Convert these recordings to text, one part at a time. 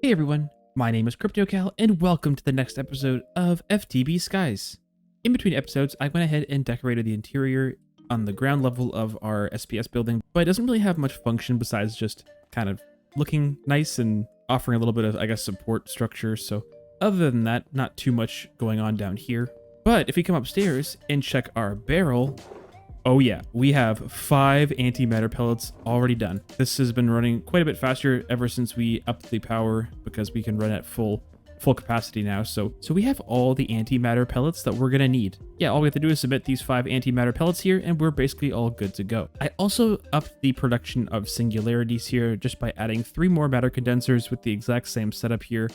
Hey everyone, my name is KryptoCal and welcome to the next episode of FTB Skies. In between episodes, I went ahead and decorated the interior on the ground level of our SPS building, but it doesn't really have much function besides just kind of looking nice and offering a little bit of, I guess, support structure. So other than that, not too much going on down here. But if we come upstairs and check our barrel, oh yeah, we have 5 antimatter pellets already done. This has been running quite a bit faster ever since we upped the power because we can run at full capacity now. So we have all the antimatter pellets that we're gonna need. Yeah, all we have to do is submit these 5 antimatter pellets here and we're basically all good to go. I also upped the production of singularities here just by adding 3 more matter condensers with the exact same setup here.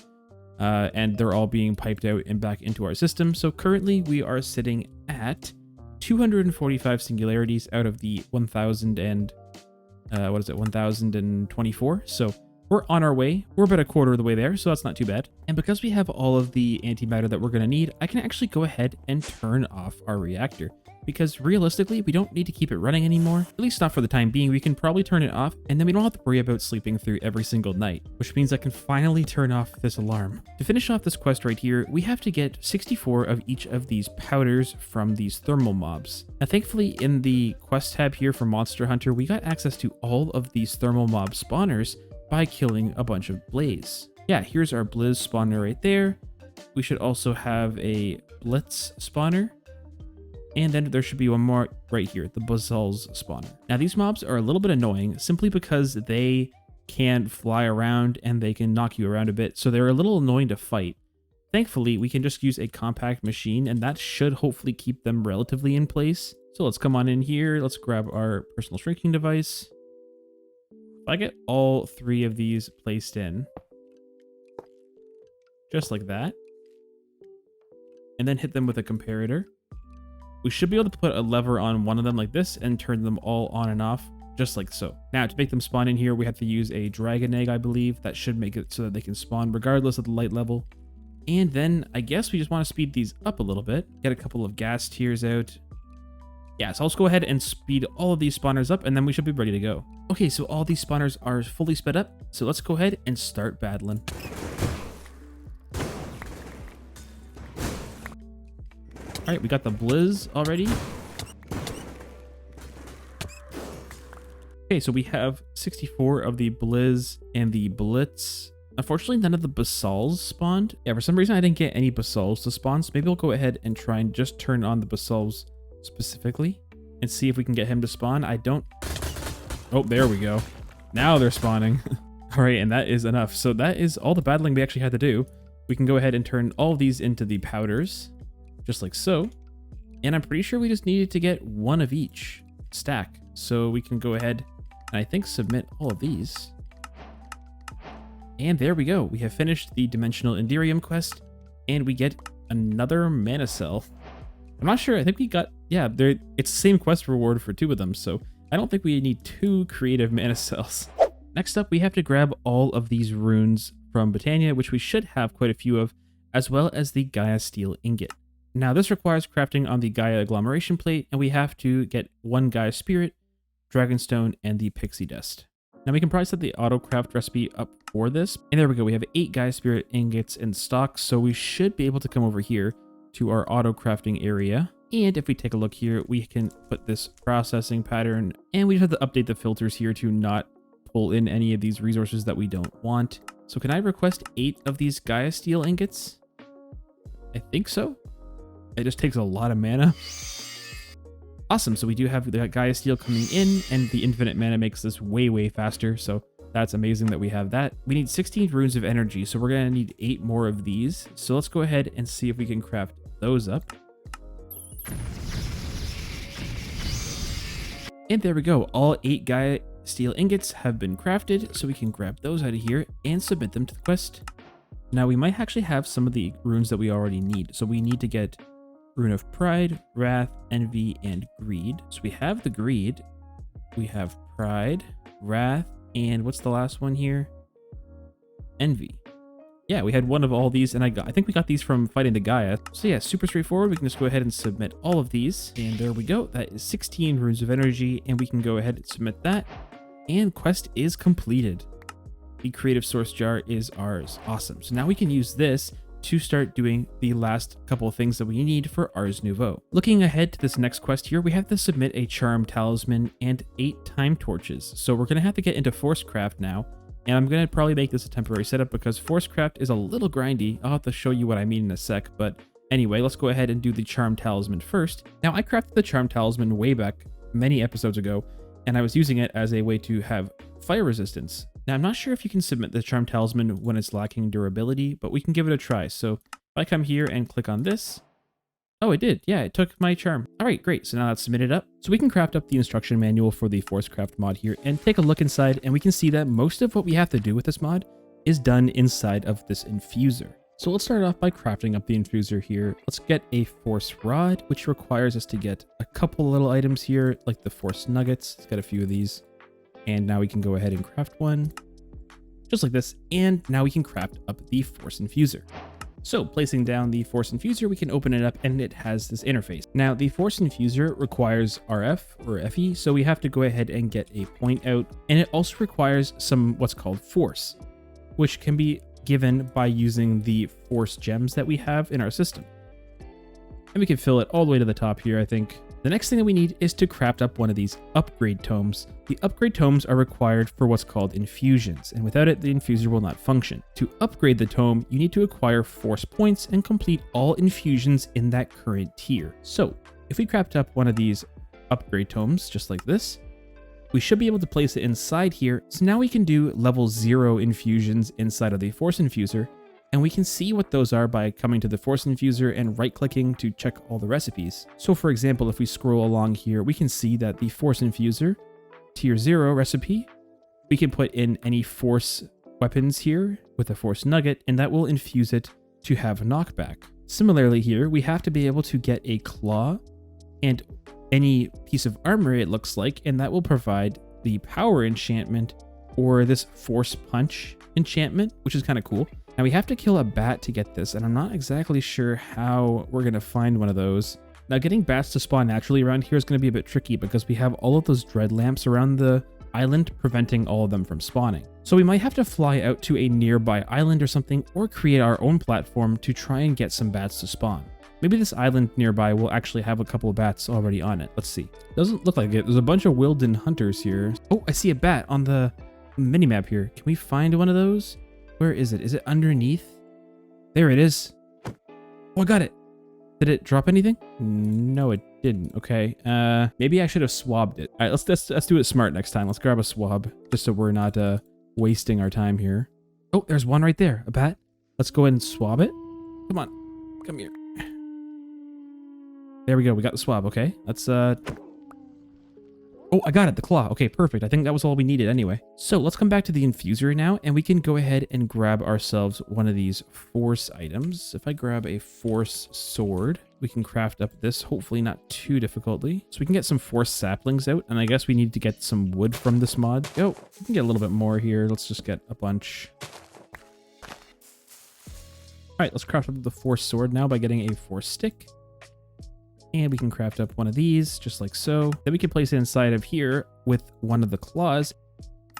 And they're all being piped out and back into our system. So currently we are sitting at 245 singularities out of the 1024. So we're on our way. We're about a quarter of the way there, so that's not too bad. And because we have all of the antimatter that we're going to need, I can actually go ahead and turn off our reactor. Because realistically, we don't need to keep it running anymore, at least not for the time being. We can probably turn it off, and then we don't have to worry about sleeping through every single night, which means I can finally turn off this alarm. To finish off this quest right here, we have to get 64 of each of these powders from these thermal mobs. Now, thankfully, in the quest tab here for Monster Hunter, we got access to all of these thermal mob spawners by killing a bunch of Blaze. Yeah, here's our Blizz spawner right there. We should also have a Blitz spawner. And then there should be one more right here, the Basal's spawner. Now these mobs are a little bit annoying simply because they can fly around and they can knock you around a bit. So they're a little annoying to fight. Thankfully, we can just use a compact machine and that should hopefully keep them relatively in place. So let's come on in here. Let's grab our personal shrinking device. If I get all 3 of these placed in, just like that, and then hit them with a comparator, we should be able to put a lever on one of them like this and turn them all on and off, just like so. Now, to make them spawn in here, we have to use a dragon egg, I believe. That should make it so that they can spawn regardless of the light level. And then I guess we just want to speed these up a little bit, get a couple of gas tiers out. Yeah, so let's go ahead and speed all of these spawners up and then we should be ready to go. Okay, so all these spawners are fully sped up. So let's go ahead and start battling. All right, we got the Blizz already. Okay, so we have 64 of the Blizz and the Blitz. Unfortunately, none of the Basals spawned. Yeah, for some reason, I didn't get any Basals to spawn, so maybe we'll go ahead and try and just turn on the Basals specifically and see if we can get him to spawn. I don't... Oh, there we go. Now they're spawning. All right, and that is enough. So that is all the battling we actually had to do. We can go ahead and turn all of these into the powders, just like so. And I'm pretty sure we just needed to get 1 of each stack. So we can go ahead and I think submit all of these. And there we go. We have finished the Dimensional Enderium quest and we get another mana cell. I'm not sure. I think we got, yeah, it's the same quest reward for 2 of them. So I don't think we need 2 creative mana cells. Next up, we have to grab all of these runes from Botania, which we should have quite a few of, as well as the Gaia Steel Ingot. Now this requires crafting on the Gaia Agglomeration Plate, and we have to get 1 Gaia Spirit, Dragonstone, and the Pixie Dust. Now we can probably set the auto craft recipe up for this, and there we go. We have 8 Gaia Spirit ingots in stock, so we should be able to come over here to our auto crafting area. And if we take a look here, we can put this processing pattern, and we just have to update the filters here to not pull in any of these resources that we don't want. So can I request 8 of these Gaia Steel ingots? I think so. It just takes a lot of mana. Awesome, so we do have the Gaia Steel coming in, and the infinite mana makes this way faster, so that's amazing that we have that. We need 16 runes of energy, so we're going to need 8 more of these. So let's go ahead and see if we can craft those up. And there we go, all 8 Gaia Steel ingots have been crafted, so we can grab those out of here and submit them to the quest. Now we might actually have some of the runes that we already need, so we need to get Rune of Pride, Wrath, Envy, and Greed. So we have the Greed, we have Pride, Wrath, and what's the last one here? Envy. Yeah, we had 1 of all these, and I think we got these from fighting the Gaia. So yeah, super straightforward. We can just go ahead and submit all of these, and there we go. That is 16 runes of energy, and we can go ahead and submit that, and quest is completed. the creative source jar is ours. Awesome. So now we can use this to start doing the last couple of things that we need for Ars Nouveau. Looking ahead to this next quest here, we have to submit a charm talisman and 8 time torches. So we're gonna have to get into Forcecraft now, and I'm gonna probably make this a temporary setup because Forcecraft is a little grindy. I'll have to show you what I mean in a sec, but anyway, let's go ahead and do the charm talisman first. Now I crafted the charm talisman way back many episodes ago, and I was using it as a way to have fire resistance. Now, I'm not sure if you can submit the charm talisman when it's lacking durability, but we can give it a try. So if I come here and click on this, oh, it did. Yeah, it took my charm. All right, great. So now that's submitted up. So we can craft up the instruction manual for the Forcecraft mod here and take a look inside, and we can see that most of what we have to do with this mod is done inside of this infuser. So let's start off by crafting up the infuser here. Let's get a force rod, which requires us to get a couple little items here, like the force nuggets. Let's get a few of these. And now we can go ahead and craft one, just like this. And now we can craft up the force infuser. So placing down the force infuser, we can open it up and it has this interface. Now the force infuser requires RF or FE, so we have to go ahead and get a point out. And it also requires some what's called force, which can be given by using the force gems that we have in our system. And we can fill it all the way to the top here, I think. The next thing that we need is to craft up one of these upgrade tomes. The upgrade tomes are required for what's called infusions, and without it, the infuser will not function. To upgrade the tome, you need to acquire force points and complete all infusions in that current tier. So if we craft up one of these upgrade tomes, just like this, we should be able to place it inside here. So now we can do level 0 infusions inside of the force infuser, and we can see what those are by coming to the force infuser and right-clicking to check all the recipes. So for example, if we scroll along here, we can see that the force infuser tier 0 recipe, we can put in any force weapons here with a force nugget, and that will infuse it to have knockback. Similarly here, we have to be able to get a claw and any piece of armor it looks like, and that will provide the power enchantment or this force punch enchantment, which is kind of cool. Now we have to kill a bat to get this, and I'm not exactly sure how we're going to find one of those. Now getting bats to spawn naturally around here is going to be a bit tricky because we have all of those dread lamps around the island preventing all of them from spawning. So we might have to fly out to a nearby island or something, or create our own platform to try and get some bats to spawn. Maybe this island nearby will actually have a couple of bats already on it. Let's see. Doesn't look like it. There's a bunch of Wilden hunters here. Oh, I see a bat on the minimap here. Can we find one of those? Where is it? Is it underneath? There it is. Oh, I got it. Did it drop anything? No, it didn't. Okay. Maybe I should have swabbed it. All right, let's do it smart next time. Let's grab a swab just so we're not wasting our time here. Oh, there's one right there. A bat. Let's go ahead and swab it. Come on. Come here. There we go. We got the swab. Okay. Let's Oh, I got it, the claw. Okay, perfect. I think that was all we needed anyway. So let's come back to the infuser now, and we can go ahead and grab ourselves one of these force items. If I grab a force sword, we can craft up this, hopefully not too difficultly. So we can get some force saplings out, and I guess we need to get some wood from this mod. Oh, we can get a little bit more here. Let's just get a bunch. All right, let's craft up the force sword now by getting a force stick. And we can craft up one of these, just like so. Then we can place it inside of here with one of the claws.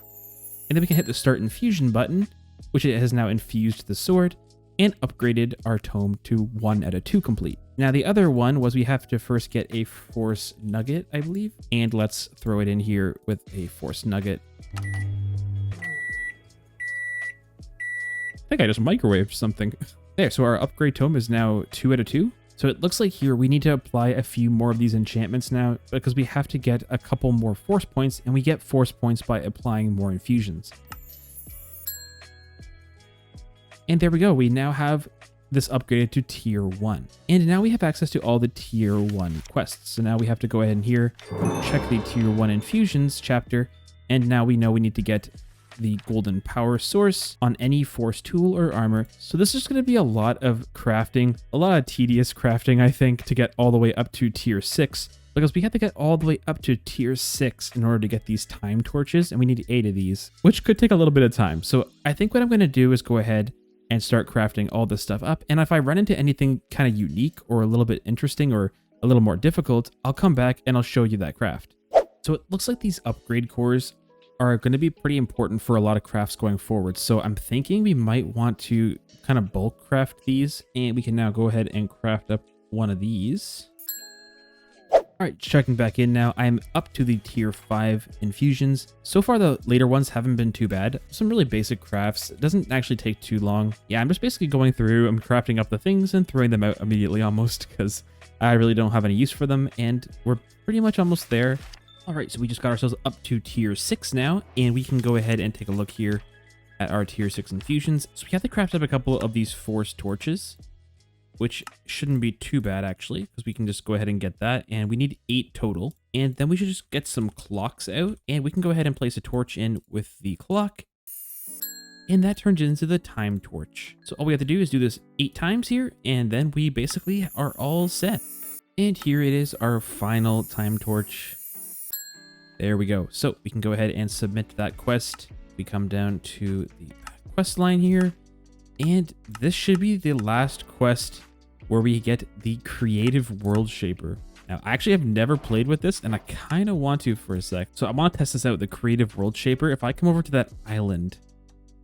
And then we can hit the start infusion button, which it has now infused the sword and upgraded our tome to 1 out of 2 complete. Now the other one was we have to first get a force nugget, I believe. And let's throw it in here with a force nugget. I think I just microwaved something. There, so our upgrade tome is now 2 out of 2. So it looks like here we need to apply a few more of these enchantments now because we have to get a couple more force points, and we get force points by applying more infusions. And there we go. We now have this upgraded to tier 1. And now we have access to all the tier 1 quests. So now we have to go ahead and here check the tier 1 infusions chapter. And now we know we need to get the golden power source on any force tool or armor. So this is going to be a lot of crafting, a lot of tedious crafting, I think, to get all the way up to tier 6, because we have to get all the way up to tier 6 in order to get these time torches, and we need 8 of these, which could take a little bit of time. So I think what I'm going to do is go ahead and start crafting all this stuff up. And if I run into anything kind of unique or a little bit interesting or a little more difficult, I'll come back and I'll show you that craft. So it looks like these upgrade cores are going to be pretty important for a lot of crafts going forward. So I'm thinking we might want to kind of bulk craft these, and we can now go ahead and craft up one of these. All right, checking back in now. I'm up to the tier 5 infusions. So far, the later ones haven't been too bad. Some really basic crafts. It doesn't actually take too long. Yeah, I'm just basically going through, I'm crafting up the things and throwing them out immediately almost because I really don't have any use for them, and we're pretty much almost there. All right, so we just got ourselves up to tier 6 now, and we can go ahead and take a look here at our tier 6 infusions. So we have to craft up a couple of these force torches, which shouldn't be too bad actually, because we can just go ahead and get that, and we need 8 total. And then we should just get some clocks out, and we can go ahead and place a torch in with the clock, and that turns into the time torch. So all we have to do is do this 8 times here, and then we basically are all set. And here it is, our final time torch. There we go. So we can go ahead and submit that quest. We come down to the quest line here, and this should be the last quest where we get the Creative World Shaper. Now, I actually have never played with this, and I kind of want to for a sec. So I want to test this out, the Creative World Shaper. If I come over to that island,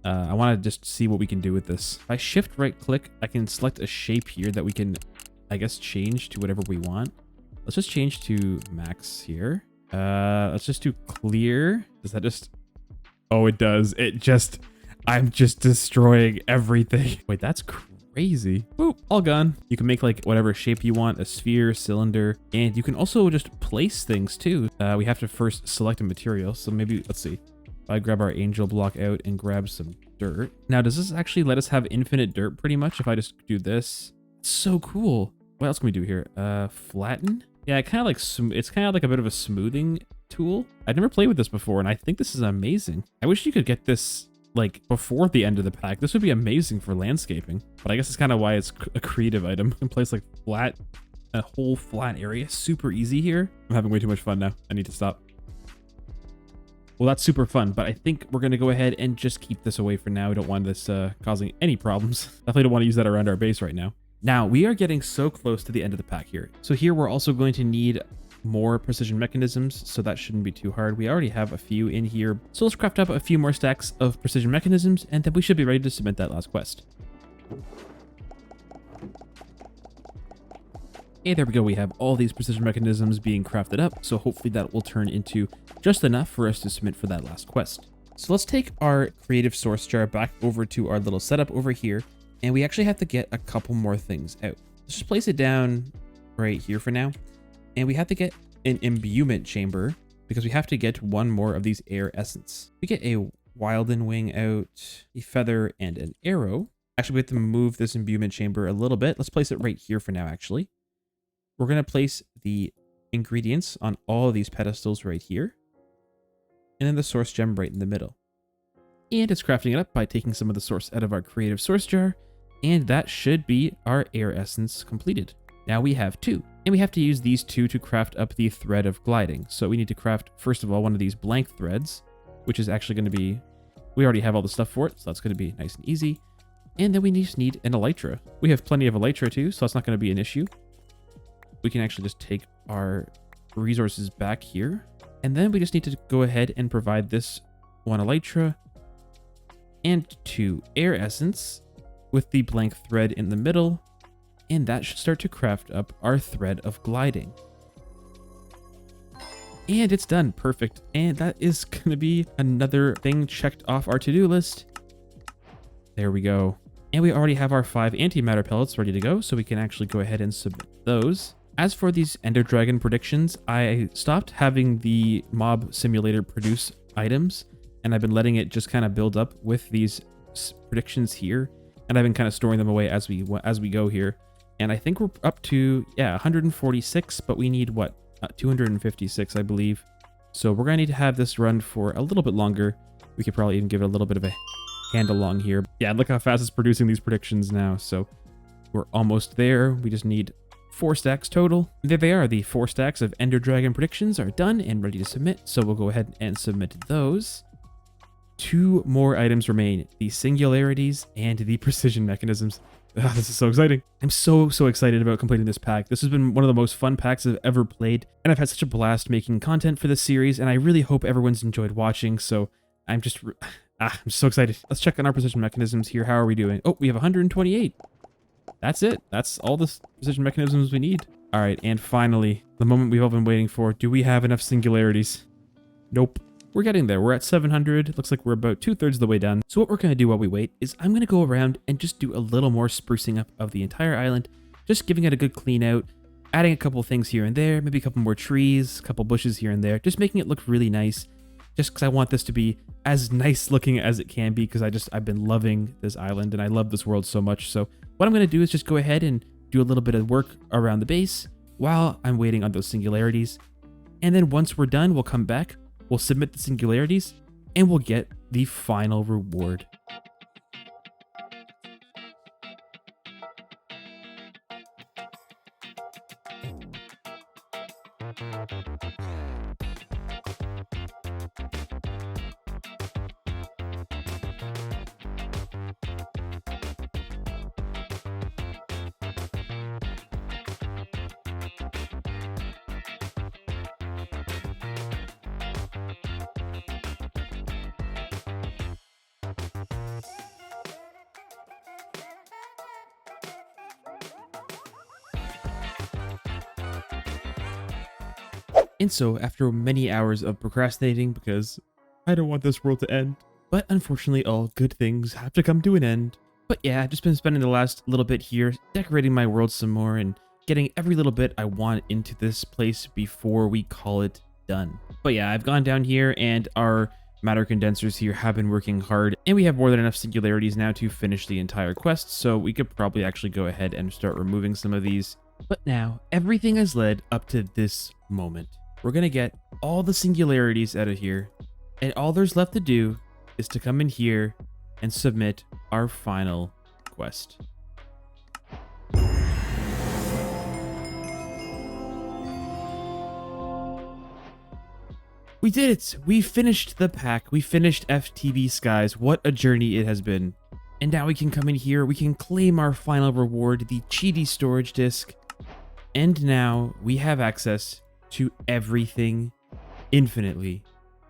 I want to just see what we can do with this. If I shift right click, I can select a shape here that we can, I guess, change to whatever we want. Let's just change to max here. Let's just do clear. Does that just... Oh, it does. It just... I'm just destroying everything. Wait, that's crazy. Boop, all gone. You can make like whatever shape you want, a sphere, cylinder, and you can also just place things too. We have to first select a material. So maybe, let's see. If I grab our angel block out and grab some dirt. Now, does this actually let us have infinite dirt pretty much if I just do this? It's so cool. What else can we do here? Flatten? Yeah, it's kind of like a bit of a smoothing tool. I've never played with this before, and I think this is amazing. I wish you could get this like before the end of the pack. This would be amazing for landscaping, but I guess it's kind of why it's a creative item. You can place like a whole flat area. Super easy here. I'm having way too much fun now. I need to stop. Well, that's super fun, but I think we're going to go ahead and just keep this away for now. We don't want this causing any problems. Definitely don't want to use that around our base right now. Now, we are getting so close to the end of the pack here. So here we're also going to need more precision mechanisms, so that shouldn't be too hard. We already have a few in here. So let's craft up a few more stacks of precision mechanisms, and then we should be ready to submit that last quest. Hey, there we go. We have all these precision mechanisms being crafted up, so hopefully that will turn into just enough for us to submit for that last quest. So let's take our creative source jar back over to our little setup over here, and we actually have to get a couple more things out. Let's just place it down right here for now. And we have to get an imbuement chamber because we have to get one more of these air essence. We get a Wilden wing out, a feather, and an arrow. Actually, we have to move this imbuement chamber a little bit. Let's place it right here for now, actually. We're going to place the ingredients on all of these pedestals right here. And then the source gem right in the middle. And it's crafting it up by taking some of the source out of our creative source jar. And that should be our air essence completed. Now we have 2. And we have to use these 2 to craft up the thread of gliding. So we need to craft, first of all, one of these blank threads, which is actually going to be, we already have all the stuff for it, so that's going to be nice and easy. And then we just need an elytra. We have plenty of elytra too, so that's not going to be an issue. We can actually just take our resources back here. And then we just need to go ahead and provide this 1 elytra and 2 air essence with the blank thread in the middle. And that should start to craft up our thread of gliding. And it's done. Perfect. And that is going to be another thing checked off our to-do list. There we go. And we already have our 5 antimatter pellets ready to go, so we can actually go ahead and submit those. As for these Ender Dragon predictions, I stopped having the mob simulator produce items, and I've been letting it just kind of build up with these predictions here. And I've been kind of storing them away as we go here. And I think we're up to, yeah, 146, but we need, what, 256, I believe. So we're going to need to have this run for a little bit longer. We could probably even give it a little bit of a hand along here. Yeah, look how fast it's producing these predictions now. So we're almost there. We just need 4 stacks total. There they are. The 4 stacks of Ender Dragon predictions are done and ready to submit. So we'll go ahead and submit those. 2 more items remain, the singularities and the precision mechanisms. This is so exciting. I'm so excited about completing this pack. This has been one of the most fun packs I've ever played, and I've had such a blast making content for this series, and I really hope everyone's enjoyed watching, so I'm just... I'm so excited. Let's check on our precision mechanisms here. How are we doing? Oh, we have 128. That's it. That's all the precision mechanisms we need. All right, and finally, the moment we've all been waiting for. Do we have enough singularities? Nope. We're getting there. We're at 700. Looks like we're about 2/3 of the way done. So what we're going to do while we wait is I'm going to go around and just do a little more sprucing up of the entire island, just giving it a good clean out, adding a couple things here and there, maybe a couple more trees, a couple bushes here and there, just making it look really nice, just because I want this to be as nice looking as it can be, because I've been loving this island and I love this world so much. So what I'm going to do is just go ahead and do a little bit of work around the base while I'm waiting on those singularities. And then once we're done, we'll come back, we'll submit the singularities, and we'll get the final reward. And so, after many hours of procrastinating, because I don't want this world to end, but unfortunately all good things have to come to an end. But yeah, I've just been spending the last little bit here decorating my world some more and getting every little bit I want into this place before we call it done. But yeah, I've gone down here and our matter condensers here have been working hard, and we have more than enough singularities now to finish the entire quest, so we could probably actually go ahead and start removing some of these. But now, everything has led up to this moment. We're going to get all the singularities out of here, and all there's left to do is to come in here and submit our final quest. We did it! We finished the pack. We finished FTB Skies. What a journey it has been. And now we can come in here, we can claim our final reward, the Cheaty Storage Disk. And now we have access to everything infinitely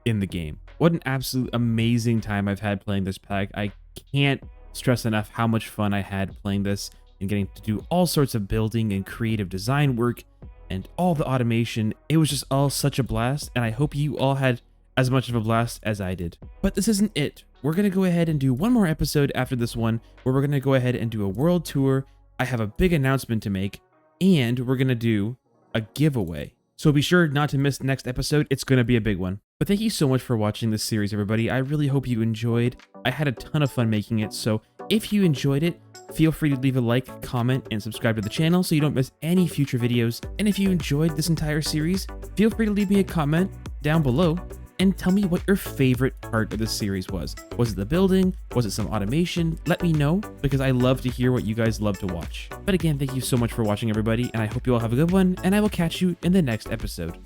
in the game. What an absolute amazing time I've had playing this pack. I can't stress enough how much fun I had playing this and getting to do all sorts of building and creative design work and all the automation. It was just all such a blast, and I hope you all had as much of a blast as I did. But this isn't it. We're going to go ahead and do one more episode after this one, where we're going to go ahead and do a world tour. I have a big announcement to make, and we're going to do a giveaway. So be sure not to miss the next episode. It's going to be a big one. But thank you so much for watching this series, everybody. I really hope you enjoyed. I had a ton of fun making it, so if you enjoyed it, feel free to leave a like, comment, and subscribe to the channel so you don't miss any future videos. And if you enjoyed this entire series, feel free to leave me a comment down below and tell me what your favorite part of this series was. Was it the building? Was it some automation? Let me know, because I love to hear what you guys love to watch. But again, thank you so much for watching, everybody, and I hope you all have a good one, and I will catch you in the next episode.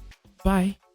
Bye!